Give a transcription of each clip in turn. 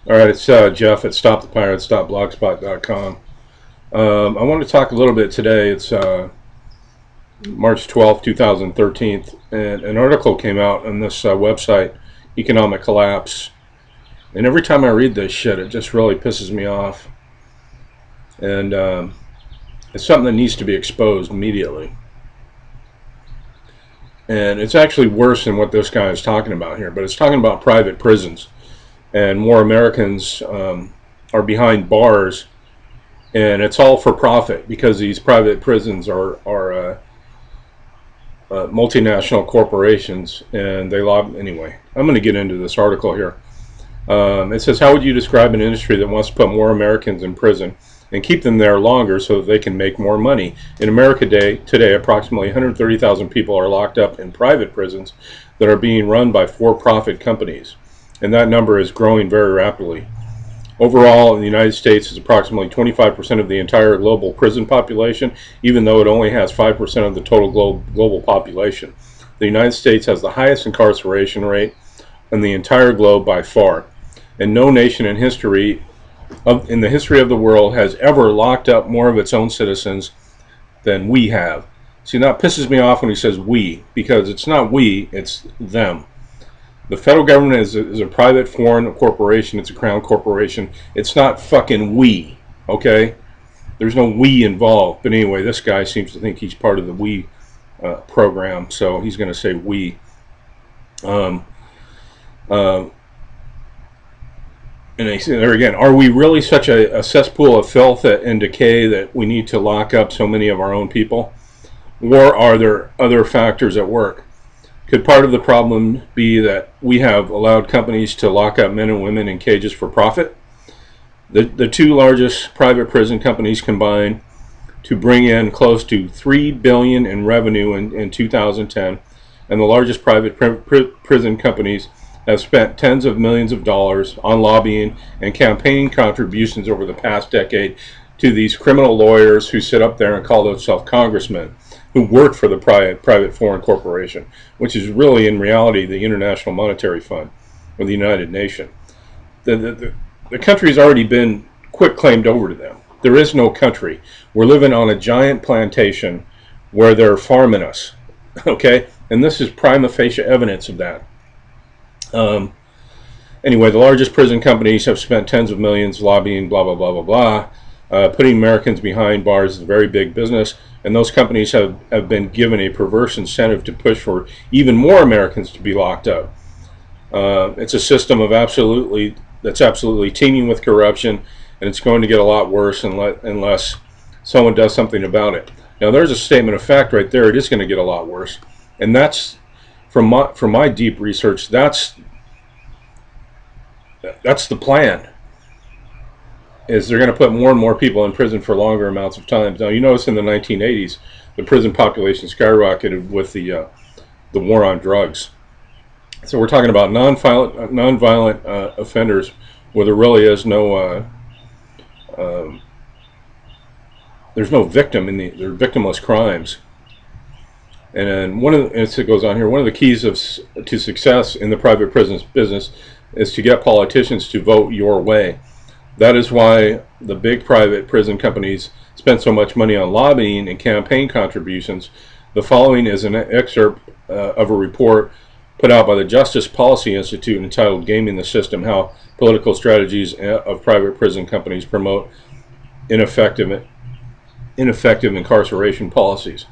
All right, it's Jeff at stopthepirates.blogspot.com. I want to talk a little bit today. It's March 12th, 2013, and an article came out on this website, Economic Collapse. And every time I read this shit, it just really pisses me off. And it's something that needs to be exposed immediately. And it's actually worse than what this guy is talking about here, but it's talking about private prisons. And more Americans are behind bars, and it's all for profit because these private prisons are multinational corporations, and they lobby. Anyway, I'm going to get into this article here. It says, how would you describe an industry that wants to put more Americans in prison and keep them there longer so that they can make more money? In America today, approximately 130,000 people are locked up in private prisons that are being run by for-profit companies, and that number is growing very rapidly. Overall, in the United States, is approximately 25% of the entire global prison population, even though it only has 5% of the total global population. The United States has the highest incarceration rate in the entire globe by far, and no nation in the history of the world has ever locked up more of its own citizens than we have. See, that pisses me off when he says we, because it's not we, it's them. The federal government is a private foreign corporation. It's a crown corporation. It's not fucking we, okay? There's no we involved. But anyway, this guy seems to think he's part of the we program, so he's going to say we. And I say there again, are we really such a cesspool of filth and decay that we need to lock up so many of our own people? Or are there other factors at work? Could part of the problem be that we have allowed companies to lock up men and women in cages for profit? The two largest private prison companies combined to bring in close to $3 billion in revenue in 2010, and the largest private prison companies have spent tens of millions of dollars on lobbying and campaign contributions over the past decade to these criminal lawyers who sit up there and call themselves congressmen, who work for the private foreign corporation, which is really in reality the International Monetary Fund or the United Nations. The country has already been quit-claimed over to them. There is no country. We're living on a giant plantation where they're farming us, okay? And this is prima facie evidence of that. Anyway, the largest prison companies have spent tens of millions lobbying, blah, blah, blah, blah, blah. Putting Americans behind bars is a very big business, and those companies have been given a perverse incentive to push for even more Americans to be locked up. It's a system of that's absolutely teeming with corruption, and it's going to get a lot worse unless someone does something about it. Now, there's a statement of fact right there. It is going to get a lot worse, and that's from my deep research. That's the plan. Is they're going to put more and more people in prison for longer amounts of time. Now, you notice in the 1980s, the prison population skyrocketed with the war on drugs. So we're talking about nonviolent offenders where there really is no there's no victim they're victimless crimes. And then it goes on here. One of the keys to success in the private prison business is to get politicians to vote your way. That is why the big private prison companies spend so much money on lobbying and campaign contributions. The following is an excerpt of a report put out by the Justice Policy Institute entitled Gaming the System, How Political Strategies of Private Prison Companies Promote Ineffective Incarceration Policies.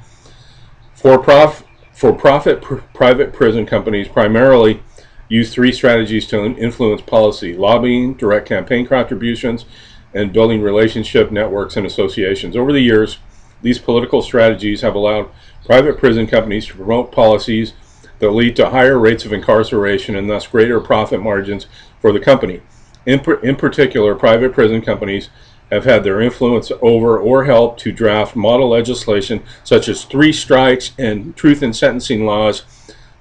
For-profit private prison companies primarily use three strategies to influence policy: lobbying, direct campaign contributions, and building relationship networks and associations. Over the years, these political strategies have allowed private prison companies to promote policies that lead to higher rates of incarceration and thus greater profit margins for the company. In particular, private prison companies have had their influence over or helped to draft model legislation such as 3 strikes and truth in sentencing laws,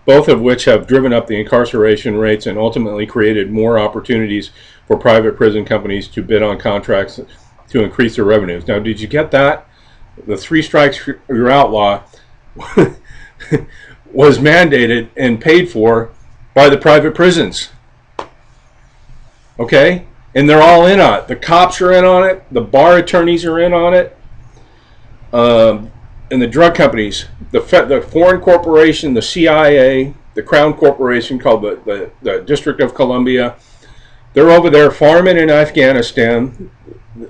both of which have driven up the incarceration rates and ultimately created more opportunities for private prison companies to bid on contracts to increase their revenues. Now, did you get that? The 3 strikes you're outlaw was mandated and paid for by the private prisons. Okay? And they're all in on it. The cops are in on it. The bar attorneys are in on it. And the drug companies, the foreign corporation, the CIA, the Crown Corporation called the District of Columbia, they're over there farming in Afghanistan.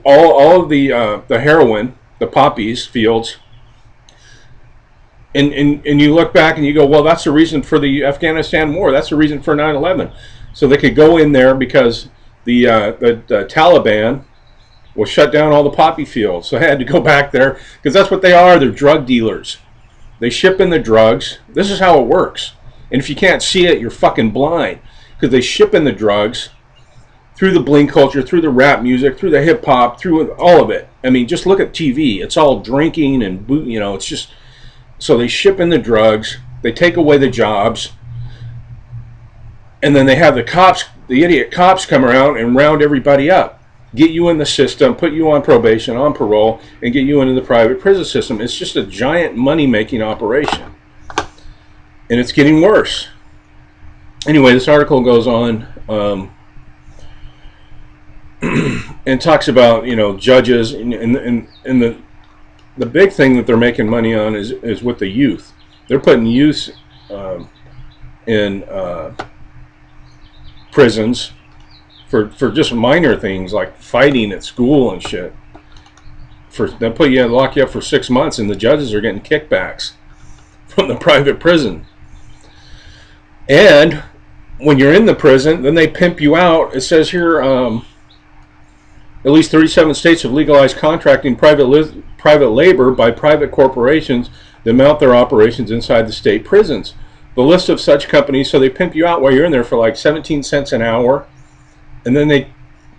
All of the heroin, the poppies fields. And you look back and you go, well, that's the reason for the Afghanistan war. That's the reason for 9/11. So they could go in there because the Taliban will shut down all the poppy fields. So I had to go back there because that's what they are. They're drug dealers. They ship in the drugs. This is how it works. And if you can't see it, you're fucking blind because they ship in the drugs through the bling culture, through the rap music, through the hip hop, through all of it. I mean, just look at TV. It's all drinking and, you know, it's just, so they ship in the drugs. They take away the jobs. And then they have the cops, the idiot cops come around and round everybody up. Get you in the system, put you on probation, on parole, and get you into the private prison system. It's just a giant money-making operation. And it's getting worse. Anyway, this article goes on and talks about, you know, judges. And the big thing that they're making money on is with the youth. They're putting youth in prisons for just minor things like fighting at school and shit. They'll lock you up for 6 months, and the judges are getting kickbacks from the private prison. And when you're in the prison, then they pimp you out. It says here, at least 37 states have legalized contracting private labor by private corporations that mount their operations inside the state prisons. The list of such companies, so they pimp you out while you're in there for like 17 cents an hour. And then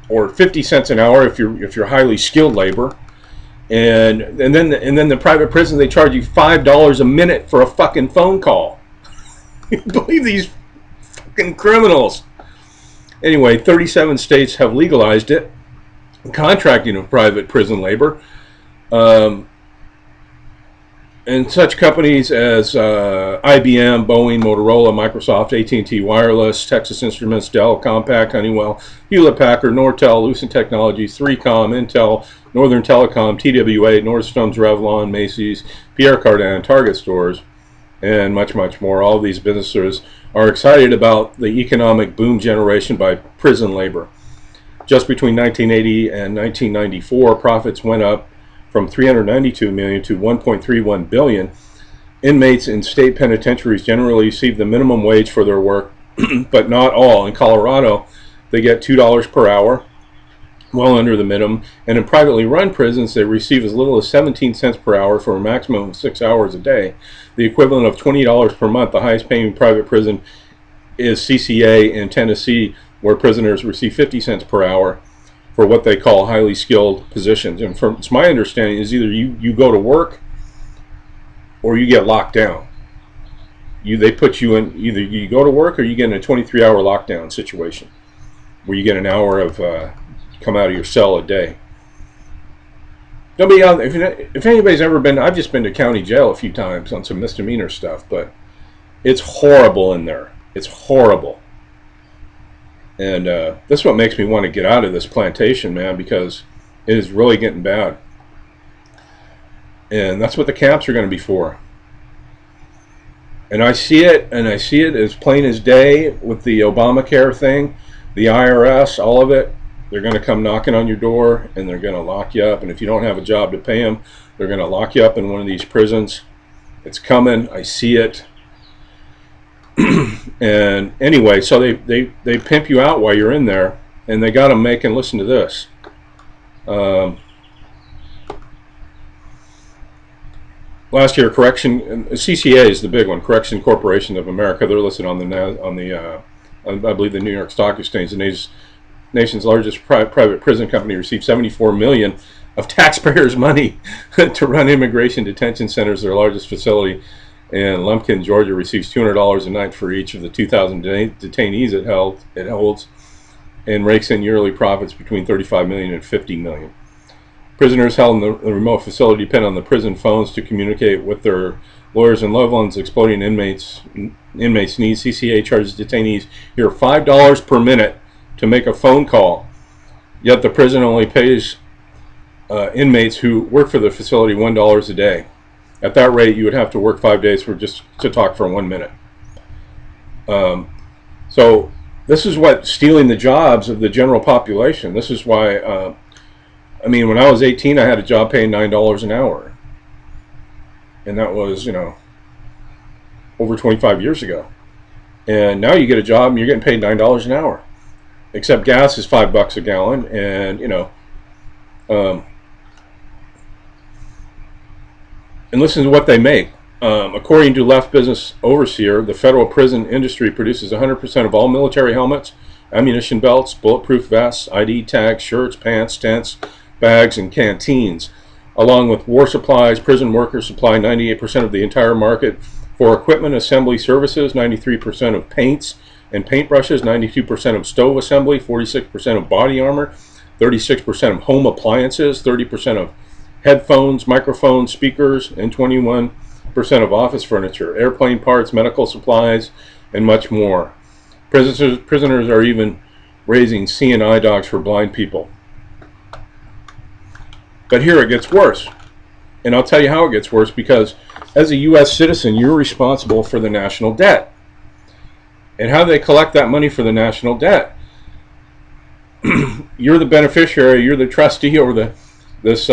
or 50 cents an hour if you're highly skilled labor, and then the private prison, they charge you $5 a minute for a fucking phone call. You believe these fucking criminals? Anyway, 37 states have legalized it, contracting of private prison labor. And such companies as IBM, Boeing, Motorola, Microsoft, AT&T Wireless, Texas Instruments, Dell, Compaq, Honeywell, Hewlett-Packard, Nortel, Lucent Technologies, 3Com, Intel, Northern Telecom, TWA, Nordstrom's, Revlon, Macy's, Pierre Cardin, Target stores, and much, much more. All these businesses are excited about the economic boom generation by prison labor. Just between 1980 and 1994, profits went up from $392 million to $1.31 billion. Inmates in state penitentiaries generally receive the minimum wage for their work, but not all. In Colorado, they get $2 per hour, well under the minimum. And in privately run prisons, they receive as little as 17 cents per hour for a maximum of 6 hours a day, the equivalent of $20 per month. The highest paying private prison is CCA in Tennessee, where prisoners receive 50 cents per hour for what they call highly skilled positions. And from it's my understanding is either you go to work or you get locked down. They put you in, either you go to work or you get in a 23-hour lockdown situation where you get an hour of come out of your cell a day. Nobody out, if anybody's ever been, I've just been to county jail a few times on some misdemeanor stuff, but it's horrible in there. It's horrible. And that's what makes me want to get out of this plantation, man, because it is really getting bad. And that's what the camps are going to be for. And I see it as plain as day with the Obamacare thing, the IRS, all of it. They're going to come knocking on your door, and they're going to lock you up. And if you don't have a job to pay them, they're going to lock you up in one of these prisons. It's coming. I see it. And anyway, so they pimp you out while you're in there, and they got them making, listen to this, last year, CCA is the big one, Correction Corporation of America. They're listed on I believe the New York Stock Exchange. The nation's largest private prison company received $74 million of taxpayers' money to run immigration detention centers. Their largest facility in Lumpkin, Georgia, receives $200 a night for each of the 2,000 detainees it holds, and rakes in yearly profits between $35 million and $50 million. Prisoners held in the remote facility depend on the prison phones to communicate with their lawyers and loved ones. Exploiting inmates' needs. CCA charges detainees here $5 per minute to make a phone call. Yet the prison only pays inmates who work for the facility $1 a day. At that rate, you would have to work 5 days for just to talk for 1 minute. So this is what stealing the jobs of the general population. This is why, I mean, when I was 18, I had a job paying $9 an hour. And that was, over 25 years ago. And now you get a job and you're getting paid $9 an hour. Except gas is $5 a gallon, and and listen to what they make. According to Left Business Overseer, the federal prison industry produces 100% of all military helmets, ammunition belts, bulletproof vests, ID tags, shirts, pants, tents, bags, and canteens. Along with war supplies, prison workers supply 98% of the entire market for equipment assembly services, 93% of paints and paintbrushes, 92% of stove assembly, 46% of body armor, 36% of home appliances, 30% of headphones, microphones, speakers, and 21% of office furniture, airplane parts, medical supplies, and much more. Prisoners are even raising C&I dogs for blind people. But here it gets worse. And I'll tell you how it gets worse, because as a U.S. citizen, you're responsible for the national debt. And how do they collect that money for the national debt? You're the beneficiary, you're the trustee over this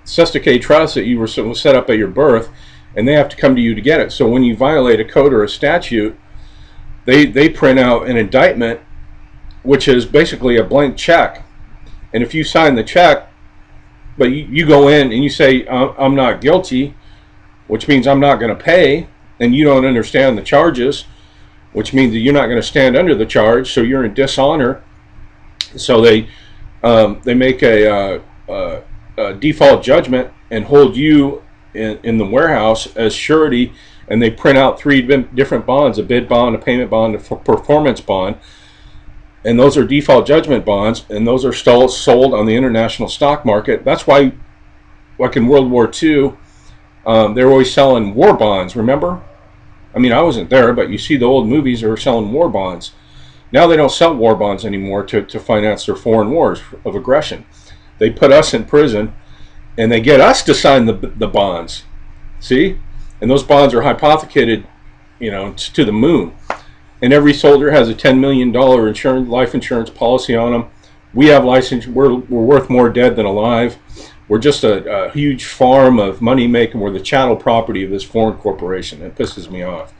Sestake trust that you were set up at your birth, and they have to come to you to get it. So when you violate a code or a statute, they print out an indictment, which is basically a blank check. And if you sign the check, but you go in and you say, I'm not guilty, which means I'm not going to pay, and you don't understand the charges, which means that you're not going to stand under the charge, so you're in dishonor. So they make a default judgment and hold you in the warehouse as surety, and they print out 3 different bonds: a bid bond, a payment bond, a performance bond. And those are default judgment bonds, and those are sold on the international stock market. That's why, like in World War II, they were always selling war bonds, remember? I mean, I wasn't there, but you see the old movies, they were selling war bonds. Now they don't sell war bonds anymore to finance their foreign wars of aggression. They put us in prison, and they get us to sign the bonds. See? And those bonds are hypothecated, to the moon. And every soldier has a $10 million life insurance policy on them. We have license. We're worth more dead than alive. We're just a huge farm of money making. We're the chattel property of this foreign corporation. It pisses me off.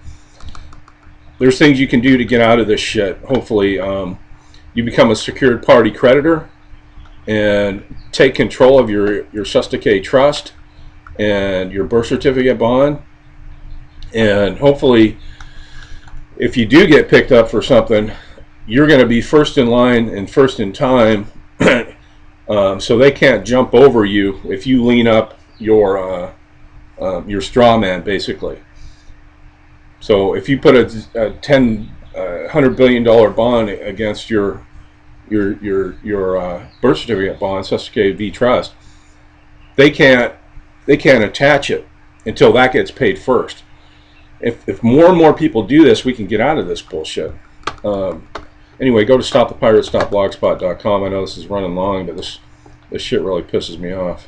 There's things you can do to get out of this shit. Hopefully, you become a secured party creditor and take control of your Sestake trust and your birth certificate bond. And hopefully, if you do get picked up for something, you're going to be first in line and first in time, so they can't jump over you if you lean up your straw man, basically. So if you put a $100 billion bond against your birth certificate bond, Sestake V Trust, they can't attach it until that gets paid first. If more and more people do this, we can get out of this bullshit. Anyway, go to stopthepiratestopblogspot.com. I know this is running long, but this shit really pisses me off.